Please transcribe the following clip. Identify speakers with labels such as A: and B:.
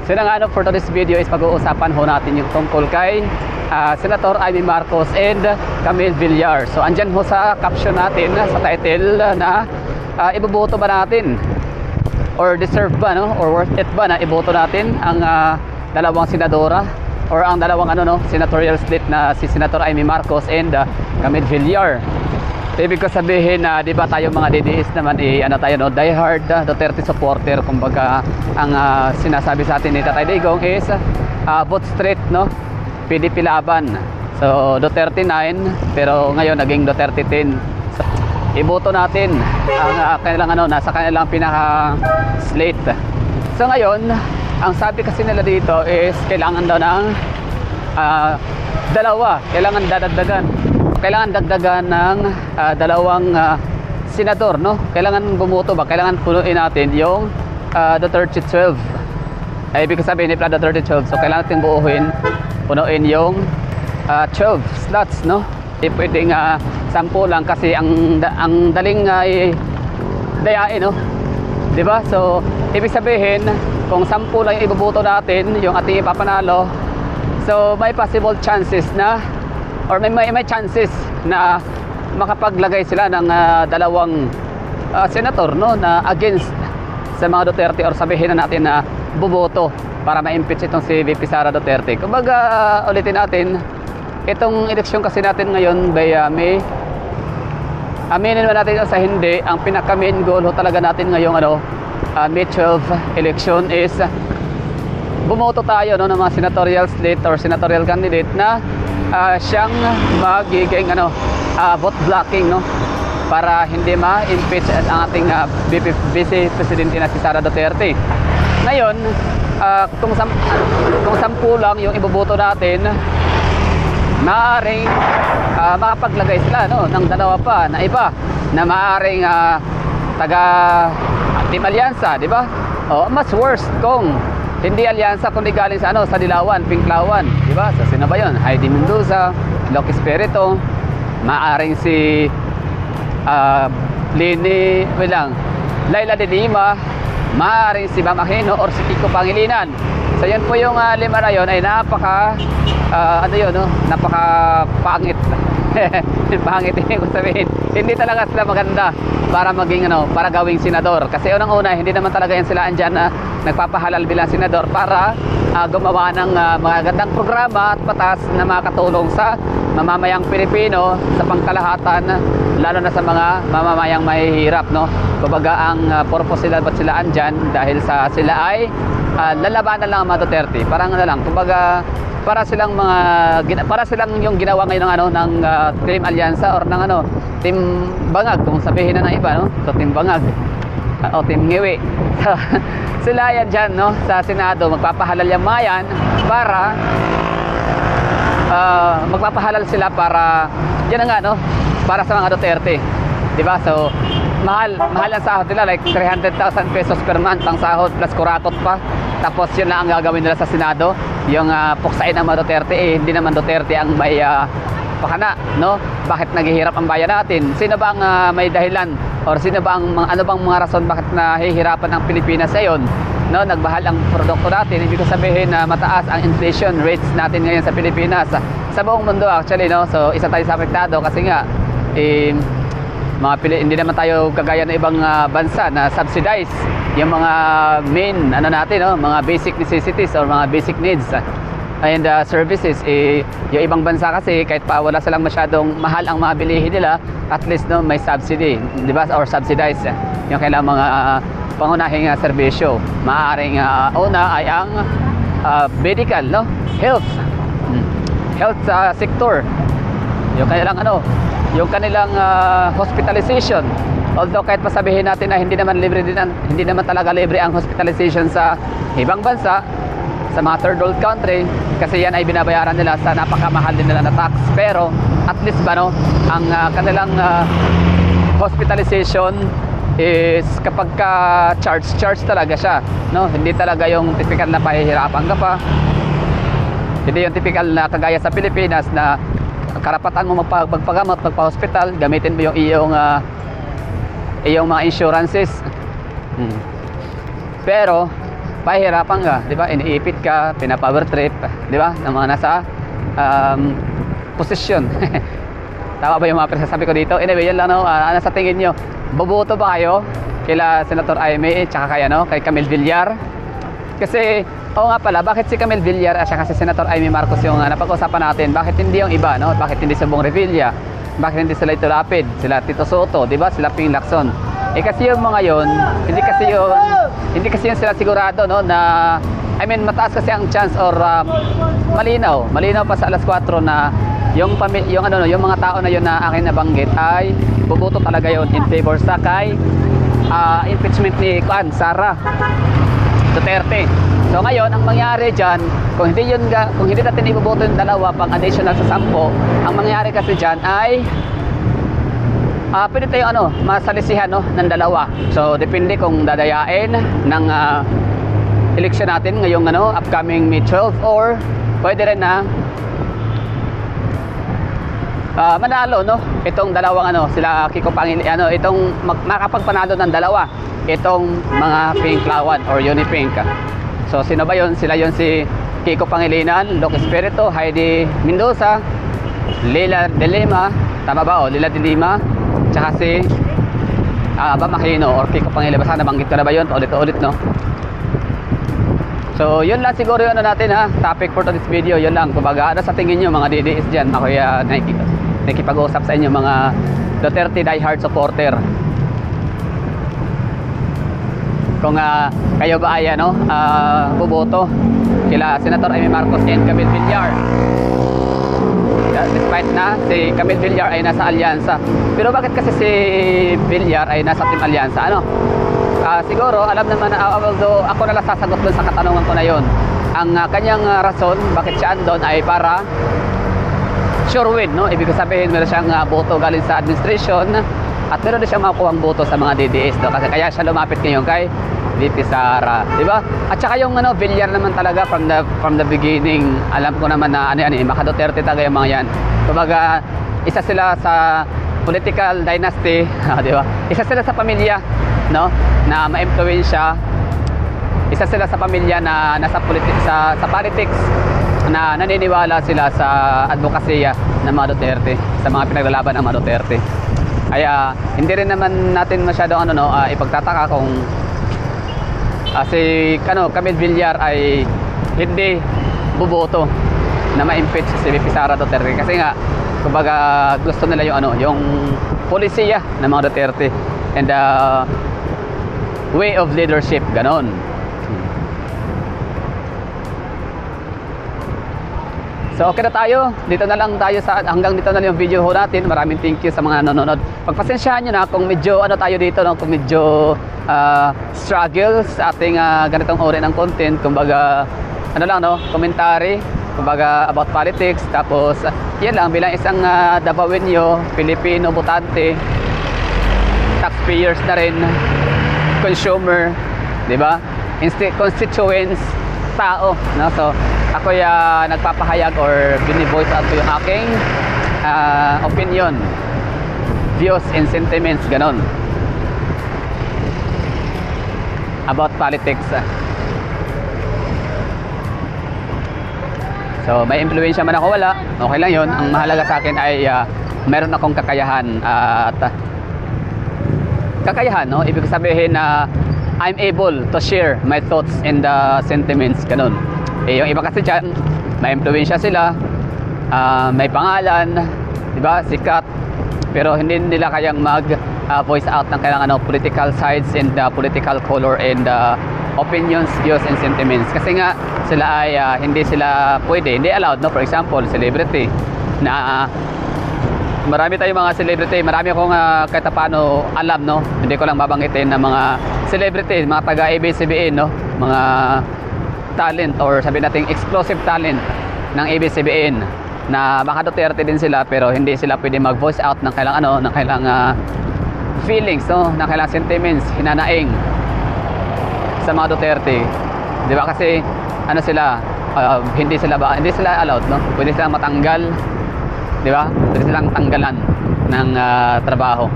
A: So yun nga, for today's video is pag-uusapan ho natin yung tungkol kay Senator Amy Marcos and Camille Villar. So andyan ho sa caption natin, sa title na iboboto ba natin or deserve ba, no, or worth it ba na iboto natin ang dalawang senadora or ang dalawang senatorial slate na si Senator Amy Marcos and Camille Villar. So, ibig ko sabihin na di ba tayo mga DDS naman tayo die hard Duterte supporter, kumbaga ang sinasabi sa atin ni Tatay Digong is vote straight, no, PDP laban. So Duterte 9 pero ngayon naging Duterte 10. So, iboto natin ang kanilang nasa kanilang pinaka slate. So ngayon ang sabi kasi nila dito is kailangan daw ng dalawa, kailangan dagdagan ng dalawang senador, no? Kailangan bumoto ba? Kailangan punuin natin yung Duterte 12. Ay ibig sabihin ni Duterte 12. So kailangan natin punuin yung 12 slots, no? Hindi pwedeng 10 lang kasi ang daling dayain, no? 'Di ba? So ibig sabihin kung 10 lang yung iboboto natin, yung ating ipapanalo, so may possible chances na or may chances na makapaglagay sila ng dalawang senator, no, na against sa mga Duterte, or sabihin na natin na boboto para ma-impeach itong si VP Sara Duterte. Kumbaga ulitin natin, itong eleksyon kasi natin ngayon may aminin ba natin sa hindi, ang pinaka main goal ho talaga natin ngayong May 12 election is bumoto tayo, no, ng mga senatorial slate or senatorial candidate na siyang magiging vote blocking, no, para hindi ma-impeach ang ating Vice Presidente na si Sara Duterte. Ngayon kung 10 lang yung iboboto natin, maaaring makapaglagay sila, no, ng dalawa pa na iba na maaaring taga Team Alyansa, di ba? O mas worst kung hindi alyansa kundi galing sa sa Dilawan, Pinklawan, di ba? So sino ba 'yon? Heidi Mendoza, Loki Espiritu, maaring si Laila de Lima, maaring si Ma'am Aquino or si Kiko Pangilinan. So yan po yung lima na yon ay napaka napaka pangit. Pangit ko sabihin. Hindi talaga sila maganda para maging para gawing senador. Kasi unang-una, hindi naman talaga yan sila andyan na nagpapahalal bilang senador para gumawa ng magandang programa at batas na makatulong sa mamamayang Pilipino sa pangkalahatan, lalo na sa mga mamamayang mahihirap, no. Kumbaga ang purpose sila, ba't sila andyan, dahil sila ay lalabanan lang ang mga Duterte. Parang lang, kumbaga para silang yung ginawa ngayon ng Team Alyansa or ng Team Bangag, kung sabihin na ng iba, no. So Team Bangag o Team Ngiwi. So, sila yan dyan, no, sa Senado, magpapahalal yung mayan para magpapahalal sila para yan nga, no, para sa mga Duterte, di ba? So mahal ang sahod nila, like 300,000 pesos per month ang sahod plus kurakot pa. Tapos yun lang ang gagawin nila sa Senado, yung puksain ng mga Duterte. Hindi naman Duterte ang may pakana, no? Bakit naghihirap ang bayan natin? Sino ba ang may dahilan or sino ba ang ano bang mga rason bakit nahihirapan ang Pilipinas ngayon, no? Nagbahal ang produkto natin. Ibig sabihin na mataas ang inflation rates natin ngayon sa Pilipinas, sa buong mundo actually, no? So isa tayo sa apektado kasi nga hindi naman tayo kagaya ng ibang bansa na subsidize yung mga main natin, no, mga basic necessities or mga basic needs and services. Yung ibang bansa kasi kahit pa wala silang masyadong mahal ang mga bilihin nila, at least, no, may subsidy, di ba, or subsidize yung kailang mga pangunahing serbisyo. Maaaring una ay ang medical, no, health sector, yung kanilang hospitalization. Although kahit pasabihin natin na hindi naman talaga libre ang hospitalization sa ibang bansa, sa mga third world country, kasi yan ay binabayaran nila sa napakamahal din nila na tax. Pero at least ba, no, ang kanilang hospitalization is kapag charge talaga siya, no, hindi talaga yung typical na pahihirapan ka pa. Hindi yung typical na kagaya sa Pilipinas na karapatan mo magpagamot, magpa-hospital, gamitin mo yung iyong mga insurances. Pero pahihirapan ka, di ba? Iniipit ka, pinapower trip, di ba? Ng mga nasa posisyon. Tama ba yung mga sabi ko dito? Anyway, yan lang, no? Ano sa tingin nyo? Boboto ba kayo kila Senator Amy tsaka kay, kay Camille Villar? Kasi, oo nga pala, bakit si Camille Villar at saka si Senator Amy Marcos yung napag-usapan natin? Bakit hindi yung iba, no? Bakit hindi si Bong Revilla? Bakit hindi sila Ito Lapid? Sila Tito Soto, di ba? Sila Ping Lacson. Kasi yung mga yon, hindi kasi yun sila sigurado, no, na mataas kasi ang chance or malinaw pa sa alas 4 na yung mga tao na yun na akin nabanggit ay buboto talaga yon in favor sa kay impeachment ni Sara Duterte. So ngayon, ang mangyari dyan, kung hindi natin iboboto yung dalawa pang additional sa 10, ang mangyari kasi dyan ay pwede tayo masalisihan, no, ng dalawa. So depende kung dadayain ng election natin ngayong upcoming May 12, or pwede rin na manalo, no, itong dalawang sila Kiko Pangilinan, itong makapagpanalo ng dalawa itong mga Pink Lawan or Unipink. So sino ba yun? Sila yun si Kiko Pangilinan, Loc Espiritu, Heidi Mendoza, Lila de Lima, tama ba? Lila de Lima, tsaka si Makino or Kiko Pangilinan. Basta nabanggit ko na ba yun? Ulit-ulit, no? So yun lang siguro yung natin, topic for today's video. Yun lang, kumbaga sa tingin nyo mga DDS dyan? Ako nakikipag-usap sa inyo mga Duterte diehard supporter. Kung kayo ba ay buboto kila Senator Amy Marcos and Camille Villar, despite na si Camille Villar ay nasa alyansa. Pero bakit kasi si Villar ay nasa team alyansa? Siguro alam naman na, although ako na lang sasagot doon sa katanungan ko na yon, ang kanyang rason bakit siya andon ay para sure win, no? Ibig sabihin meron siyang boto galing sa administration at meron din siyang makukuhang boto sa mga DDS, no? Kasi kaya siya lumapit ngayon kay VP Sara, di ba? At saka yung Villar naman talaga from the beginning, alam ko naman na Maka Duterte talaga yung mga yan. Kumbaga, isa sila sa political dynasty, di ba? Isa sila sa pamilya, no, na ma-influensya. Isa sila sa pamilya na nasa sa politics, na naniniwala sila sa advokasya ng mga Duterte, sa mga pinaglalaban ng mga Duterte. Kaya hindi rin naman natin masyadong ipagtataka kung si Camille Villar ay hindi buboto na ma-impeach si VP Sara Duterte, kasi nga kumbaga gusto nila yung polisiya ng mga Duterte and way of leadership, ganon. So okay na tayo. Dito na lang tayo hanggang dito na lang yung video natin. Maraming thank you sa mga nanonood. Pagpasensyahan nyo na kung medyo tayo dito, no, kung medyo struggle sa ating ganitong uri ng content. Kumbaga commentary, kumbaga about politics. Tapos yan lang bilang isang Davaoenyo, Filipino botante, taxpayers na rin, consumer, di ba? Constituents, tao, no? So ako nagpapahayag or bini-voice out ko yung aking opinion, views and sentiments, ganon, about politics. So may influensya man ako, wala, okay lang yun. Ang mahalaga sa akin ay meron akong kakayahan, no? Ibig sabihin na I'm able to share my thoughts and sentiments, ganun. Yung iba kasi dyan, may influensya sila, may pangalan, diba, sikat, pero hindi nila kayang voice out ng kailangan political sides and political color and opinions, views and sentiments. Kasi nga sila ay hindi allowed, no? For example, celebrity na marami tayong mga celebrity, marami akong kahit paano alam, no? Hindi ko lang babanggitin ng mga celebrity, mga taga ABS-CBN, no? Mga talent or sabi nating explosive talent ng ABS-CBN na Maka Duterte din sila, pero hindi sila pwede mag-voice out ng kailangan ng kailangan feelings, no? Ng kailangan sentiments, hinanaing sa mga Duterte. Di ba? Kasi hindi sila allowed, no? Pwede silang matanggal, di ba? Pwede silang tanggalan ng trabaho.